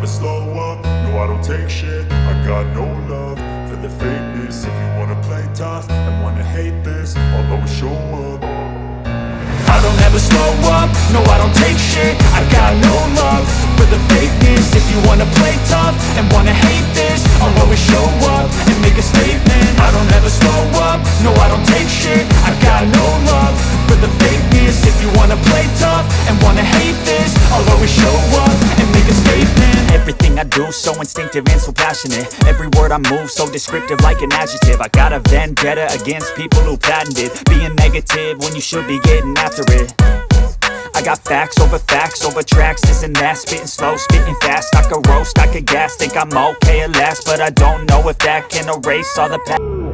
never slow up, no I don't take shit. I got no love for the fakeness. If you wanna play tough and wanna hate this, I'll always show up. I don't ever slow up, no I don't take shit. I got no love for the fakeness. If you wanna play tough and wanna hate this, I'll always show up and make a statement. I don't ever slow up, no I don't take shit. I got no love for the fakeness. If you wanna play tough and wanna hate this, I'll always show up and make a statement. Everything I do so instinctive and so passionate. Every word I move so descriptive like an adjective. I got a vendetta against people who patented being negative when you should be getting after it. I got facts over tracks, this and that. Spitting slow, spitting fast. I could roast, I could gas. Think I'm okay at last, but I don't know if that can erase all the past.